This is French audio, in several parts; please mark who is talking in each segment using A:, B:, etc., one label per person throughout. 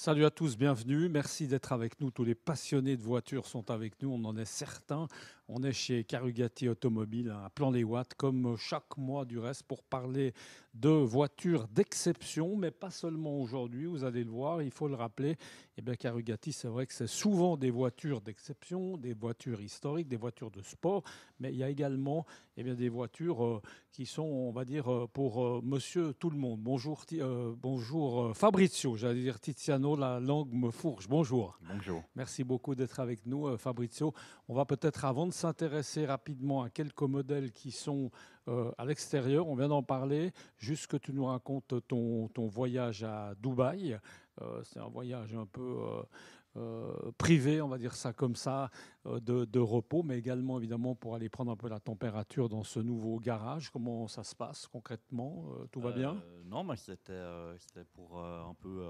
A: Salut à tous, bienvenue. Merci d'être avec nous. Tous les passionnés de voitures sont avec nous, on en est certains. On est chez Carugati Automobile à Plan-les-Ouates, comme chaque mois du reste, pour parler de voitures d'exception, mais pas seulement aujourd'hui, vous allez le voir, il faut le rappeler. Eh bien, Carugati, c'est vrai que c'est souvent des voitures d'exception, des voitures historiques, des voitures de sport, mais il y a également des voitures qui sont, on va dire, pour monsieur tout le monde. Bonjour, bonjour Fabrizio, j'allais dire Tiziano, la langue me fourche. Bonjour.
B: Bonjour.
A: Merci beaucoup d'être avec nous, Fabrizio. On va peut-être, avant de s'intéresser rapidement à quelques modèles qui sont à l'extérieur, on vient d'en parler, juste que tu nous racontes ton voyage à Dubaï. C'est un voyage un peu privé, on va dire ça comme ça, de repos, mais également évidemment pour aller prendre un peu la température dans ce nouveau garage. Comment ça se passe concrètement? Tout va bien?
B: Non, moi c'était pour un peu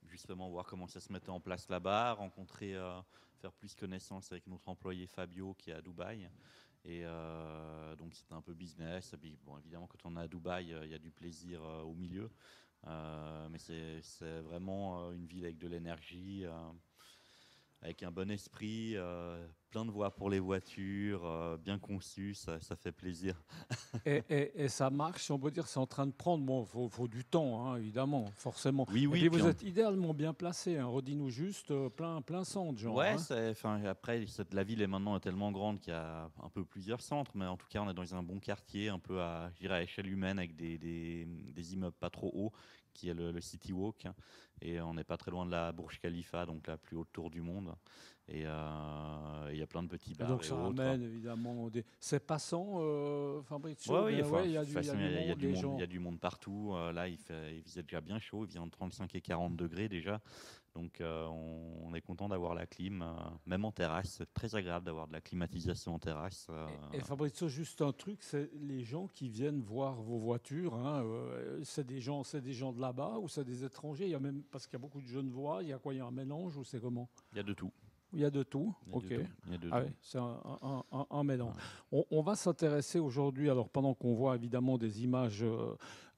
B: justement voir comment ça se mettait en place là-bas, rencontrer, faire plus connaissance avec notre employé Fabio qui est à Dubaï. Et donc c'était un peu business. Et puis, bon, évidemment, quand on est à Dubaï, il y a du plaisir au milieu. Mais c'est vraiment une ville avec de l'énergie. Avec un bon esprit, plein de voies pour les voitures, bien conçu, ça fait plaisir.
A: Et ça marche, si on peut dire, c'est en train de prendre. Bon, faut du temps, hein, évidemment, forcément.
B: Oui,
A: Et
B: oui,
A: puis
B: puis
A: vous êtes idéalement bien placé, hein, redis-nous juste, plein centre, genre.
B: ouais,
A: Hein.
B: enfin, après, la ville est maintenant tellement grande qu'il y a un peu plusieurs centres, mais en tout cas, on est dans un bon quartier, un peu je dirais à échelle humaine, avec des immeubles pas trop hauts, qui est le City Walk, hein. Et on n'est pas très loin de la Burj Khalifa, donc la plus haute tour du monde. Et il y a plein de petits
A: Et
B: bars
A: donc
B: et
A: ça
B: autres.
A: amène évidemment des. C'est passant, Fabrizio,
B: Ouais, oui,
A: bien,
B: enfin,
A: ouais,
B: de
A: il y a
B: toute
A: du, il y a
B: façon,
A: du
B: il y a
A: monde,
B: du
A: les
B: monde, il y
A: gens.
B: a du monde partout. Là, il faisait déjà bien chaud, il faisait entre 35 et 40 degrés déjà. Donc, on est content d'avoir la clim, même en terrasse. C'est très agréable d'avoir de la climatisation en terrasse.
A: Et Fabrizio, juste un truc, c'est les gens qui viennent voir vos voitures, hein, c'est des gens de là-bas ou c'est des étrangers? Il y a même, parce qu'il y a beaucoup de Genevois, il y a quoi? Il y a un mélange ou c'est comment?
B: Il y a de tout.
A: Il y a de tout,
B: Il y a de
A: ok.
B: tout. Il y a de
A: Ah oui,
B: tout.
A: c'est un mélange.
B: Voilà.
A: On va s'intéresser aujourd'hui, alors pendant qu'on voit évidemment des images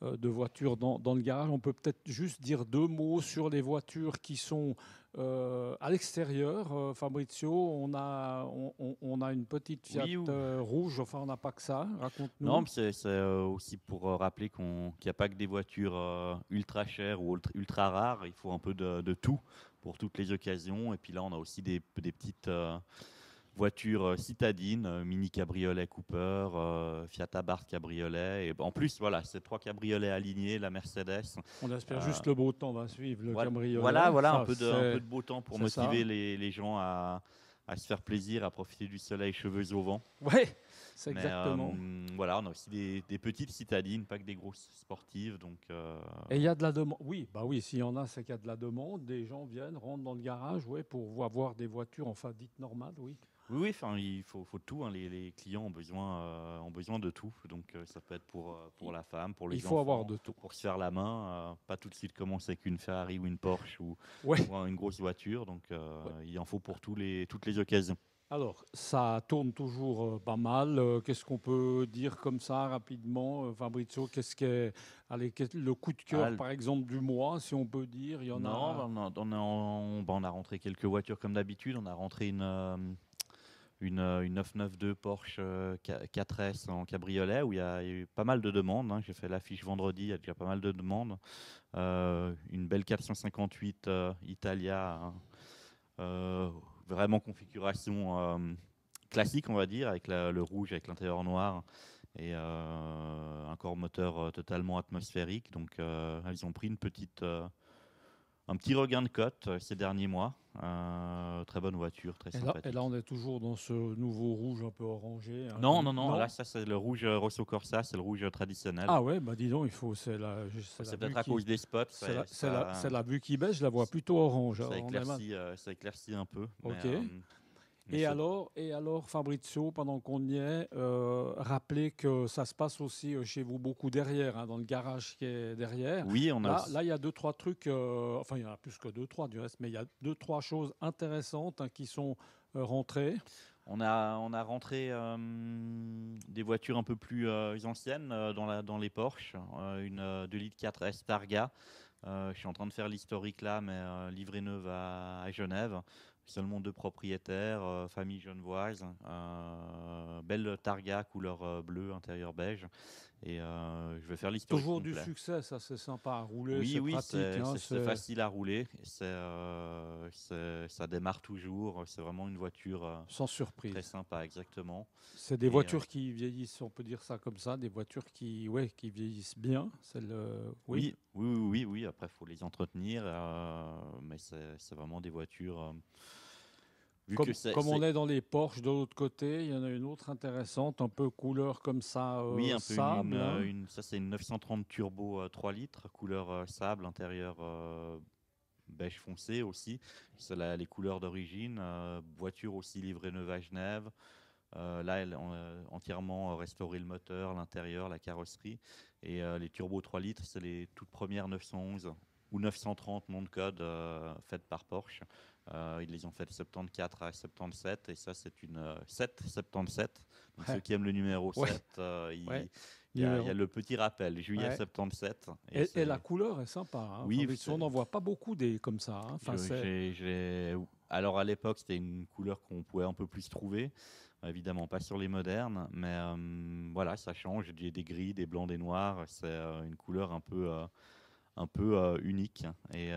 A: de voitures dans le garage, on peut peut-être juste dire deux mots sur les voitures qui sont à l'extérieur. Fabrizio, on a une petite Fiat
B: Oui,
A: rouge, enfin on n'a pas que ça,
B: non,
A: raconte-nous.
B: mais c'est aussi pour rappeler qu'il n'y a pas que des voitures ultra chères ou ultra rares. Il faut un peu de tout pour toutes les occasions. Et puis là, on a aussi des petites voitures citadines, mini cabriolet Cooper, Fiat Abarth cabriolet. Et en plus, voilà, c'est trois cabriolets alignés, la Mercedes.
A: On espère
B: Euh,
A: juste le beau temps va suivre le
B: voilà,
A: cabriolet,
B: voilà,
A: ça
B: un peu de beau temps pour
A: c'est ça.
B: motiver les gens à se faire plaisir, à profiter du soleil, cheveux au vent.
A: Ouais, c'est
B: Mais
A: exactement.
B: voilà, on a aussi des petites citadines, pas que des grosses sportives. Donc,
A: Et il y a de la demande. Oui, bah oui, s'il y en a, c'est qu'il y a de la demande. Des gens viennent, rentrent dans le garage, ouais, pour avoir des voitures, enfin dites normales, oui.
B: oui, oui, enfin, il faut tout, hein. Les clients ont besoin de tout. Donc, ça peut être pour
A: Il
B: la femme, pour
A: il
B: les
A: faut avoir
B: enfants,
A: de tout.
B: pour se faire la main. Pas tout de suite commencer avec une Ferrari ou une Porsche
A: Ouais,
B: ou une grosse voiture. Donc,
A: ouais.
B: il en faut pour toutes les occasions.
A: Alors, ça tourne toujours pas mal. Qu'est-ce qu'on peut dire comme ça rapidement, Fabrizio? Allez, le coup de
B: Ah,
A: cœur, par exemple, du mois, si on peut dire, il y en
B: non,
A: a.
B: on a rentré quelques voitures comme d'habitude. On a rentré une 992 Porsche 4S en cabriolet où il y a eu pas mal de demandes, hein. J'ai fait l'affiche vendredi, il y a déjà pas mal de demandes. Une belle 458 Italia, hein, euh, vraiment configuration classique, on va dire, avec le rouge, avec l'intérieur noir et un corps moteur totalement atmosphérique. Donc, ils ont pris un petit regain de cote ces derniers mois. Très bonne voiture, très
A: Et là,
B: sympathique.
A: on est toujours dans ce nouveau rouge un peu orangé, hein,
B: Non, non,
A: comme.
B: non, là,
A: Non?
B: ça, c'est le rouge Rosso Corsa, c'est le rouge traditionnel.
A: Ah ouais, bah dis donc, c'est la
B: C'est
A: vue
B: peut-être à
A: qui,
B: cause des spots,
A: c'est la vue qui baisse, je la vois plutôt orange.
B: ça
A: On est mal.
B: ça éclaircit un peu,
A: Ok.
B: mais c'est
A: Et alors, Fabrizio, pendant qu'on y est, rappelez que ça se passe aussi chez vous beaucoup derrière, hein, dans le garage qui est derrière.
B: oui, on a
A: Là,
B: aussi,
A: il y a deux, trois trucs, enfin, il y en a plus que deux, trois du reste, mais il y a deux, trois choses intéressantes hein, qui sont rentrées.
B: on a rentré des voitures un peu plus anciennes dans les Porsche, une 2 litres 4 S Targa, Je suis en train de faire l'historique là, mais livrée neuve à Genève. Seulement 2 propriétaires, famille genevoise, belle targa couleur bleu, intérieur beige. Et je vais faire l'historique
A: Toujours du
B: complet.
A: succès, ça c'est sympa à rouler,
B: Oui,
A: c'est
B: oui,
A: pratique. Hein,
B: c'est facile à rouler. Ça démarre toujours. C'est vraiment une voiture
A: sans
B: très
A: surprise.
B: sympa, exactement.
A: C'est des
B: Et
A: voitures qui vieillissent, on peut dire ça comme ça, des voitures qui, ouais, qui vieillissent bien. C'est le, oui.
B: oui, oui, oui, oui, oui. Après, il faut les entretenir. Mais c'est vraiment des voitures. Vu que
A: Comme on est dans les Porsche de l'autre côté, il y en a une autre intéressante, un peu couleur comme ça,
B: oui, un peu
A: sable. Hein.
B: ça c'est une 930 turbo 3 litres, couleur sable, intérieur beige foncé aussi. C'est les couleurs d'origine. Voiture aussi livrée neuve à Genève. Là, elle a entièrement restauré le moteur, l'intérieur, la carrosserie. Et les turbos 3 litres, c'est les toutes premières 911 ou 930 nom de code faites par Porsche. Ils les ont faites 74 à 77 et ça, c'est une 777. Donc,
A: Ouais.
B: ceux qui aiment le numéro
A: Ouais.
B: 7,
A: Ouais.
B: il y a le petit rappel, juillet
A: Ouais.
B: 77.
A: Et la couleur est sympa. Hein.
B: Oui,
A: On n'en voit pas beaucoup des comme ça. Hein. Enfin,
B: alors à l'époque, c'était une couleur qu'on pouvait un peu plus trouver. Évidemment, pas sur les modernes, mais voilà, ça change. Il y a des gris, des blancs, des noirs. C'est une couleur un peu unique. Et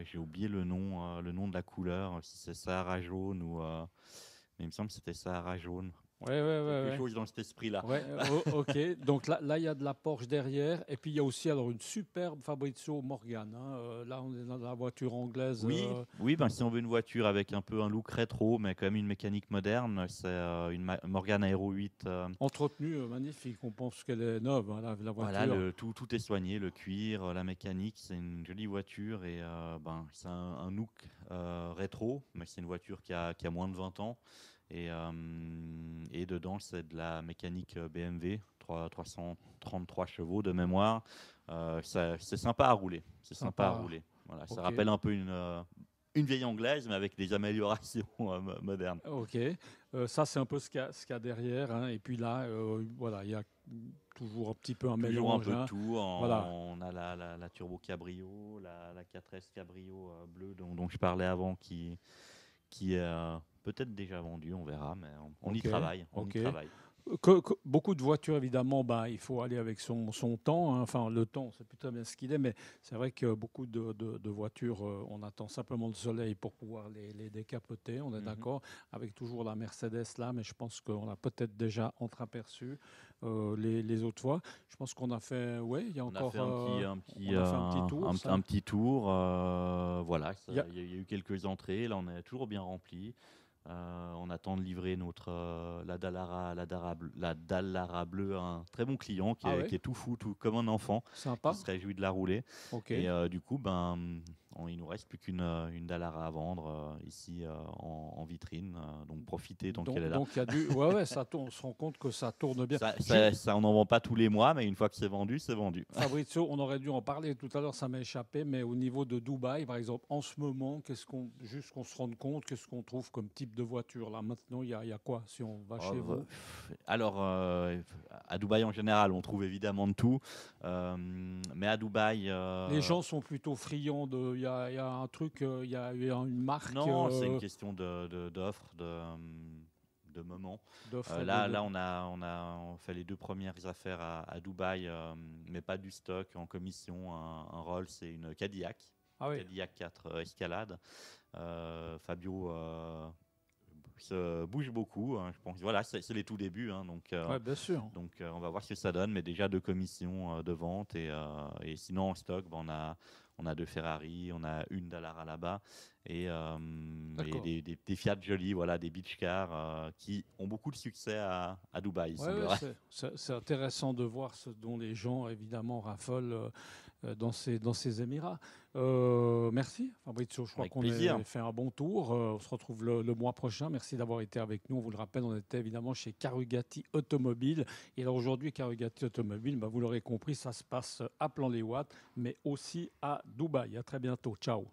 B: j'ai oublié le nom de la couleur, si c'est Sahara jaune ou. Mais il me semble que c'était Sahara jaune.
A: ouais, ouais, ouais,
B: Quelque
A: ouais.
B: chose dans cet esprit-là.
A: Ouais, ok. Donc là, il y a de la Porsche derrière. Et puis, il y a aussi alors, une superbe Fabrizio Morgane. Hein. Là, on est dans la voiture anglaise.
B: Oui, oui, ben, si on veut une voiture avec un peu un look rétro, mais quand même une mécanique moderne, c'est une Morgane Aero 8.
A: Entretenue, magnifique. On pense qu'elle est neuve, hein, la
B: Voilà,
A: voiture.
B: tout est soigné, le cuir, la mécanique, c'est une jolie voiture et ben, c'est un look rétro, mais c'est une voiture qui a moins de 20 ans. Et dedans, c'est de la mécanique BMW, 333 chevaux de mémoire. C'est sympa à rouler. C'est sympa à
A: Sympa.
B: rouler. Voilà, ça
A: Ok.
B: rappelle un peu une vieille anglaise, mais avec des améliorations modernes.
A: Ok. Ça, c'est un peu ce qu'il y a derrière. Hein. Et puis là, voilà, il y a toujours un petit peu un
B: Toujours un
A: mélange.
B: peu de
A: Hein.
B: tout.
A: Voilà.
B: On a la Turbo Cabrio, la 4S Cabrio bleue dont je parlais avant qui est peut-être déjà vendue, on verra, mais on y
A: Ok.
B: travaille. On y
A: Ok.
B: travaille.
A: Beaucoup de voitures, évidemment, bah, il faut aller avec son temps. Hein. Enfin, le temps, c'est plutôt bien ce qu'il est, mais c'est vrai que beaucoup de voitures, on attend simplement le soleil pour pouvoir les décapoter. On est
B: Mhm.
A: d'accord, avec toujours la Mercedes là, mais je pense qu'on a peut-être déjà entreaperçu les autres fois. Je pense qu'on a fait, ouais, il y a
B: On a
A: encore,
B: fait
A: on a fait un petit tour, ça.
B: un petit tour. Voilà,
A: Il y a-
B: il y a eu quelques entrées. Là, on est toujours bien rempli. On attend de livrer la Dallara bleue à un très bon client
A: Ah ouais,
B: qui est tout fou, tout comme un enfant, qui
A: sympa.
B: se réjouit de la rouler.
A: Ok.
B: Et du coup, il nous reste plus une Dallara à vendre ici en vitrine. Donc profitez tant qu'elle est là.
A: Donc il y a du, ouais, ouais, ça tourne. On se rend compte que ça tourne bien.
B: On n'en vend pas tous les mois, mais une fois que c'est vendu, c'est vendu.
A: Fabrizio, on aurait dû en parler tout à l'heure, ça m'a échappé, mais au niveau de Dubaï, par exemple, en ce moment, juste qu'on se rende compte, qu'est-ce qu'on trouve comme type de voiture là maintenant, il y a quoi si on va chez vous?
B: Alors, à Dubaï en général, on trouve évidemment de tout. Mais à Dubaï,
A: Les gens sont plutôt friands de, il y a un truc, il y a une marque
B: non, c'est une question d'offre, de moment.
A: d'offre
B: Là, on fait les 2 premières affaires à Dubaï, mais pas du stock en commission. Un Rolls et une Cadillac.
A: Ah oui,
B: Cadillac 4 Escalade. Fabio se bouge beaucoup. Hein, je pense. Voilà, c'est les tout débuts. Hein,
A: ouais, bien sûr.
B: on va voir ce que ça donne. Mais déjà 2 commissions de vente. Et sinon, en stock, on a 2 Ferrari, on a une Dallara là-bas. Et
A: D'accord.
B: des Fiat jolis, voilà, des beach cars qui ont beaucoup de succès à Dubaï, il
A: Ouais, ouais,
B: semblerait.
A: c'est intéressant de voir ce dont les gens, évidemment, raffolent dans ces Émirats. Merci, Fabrizio. Je crois
B: Avec
A: qu'on
B: plaisir.
A: a fait un bon tour. On se retrouve le mois prochain. Merci d'avoir été avec nous. On vous le rappelle, on était évidemment chez Carugati Automobile. Et alors aujourd'hui, Carugati Automobile, bah, vous l'aurez compris, ça se passe à Plan-les-Ouates, mais aussi à Dubaï. À très bientôt. Ciao.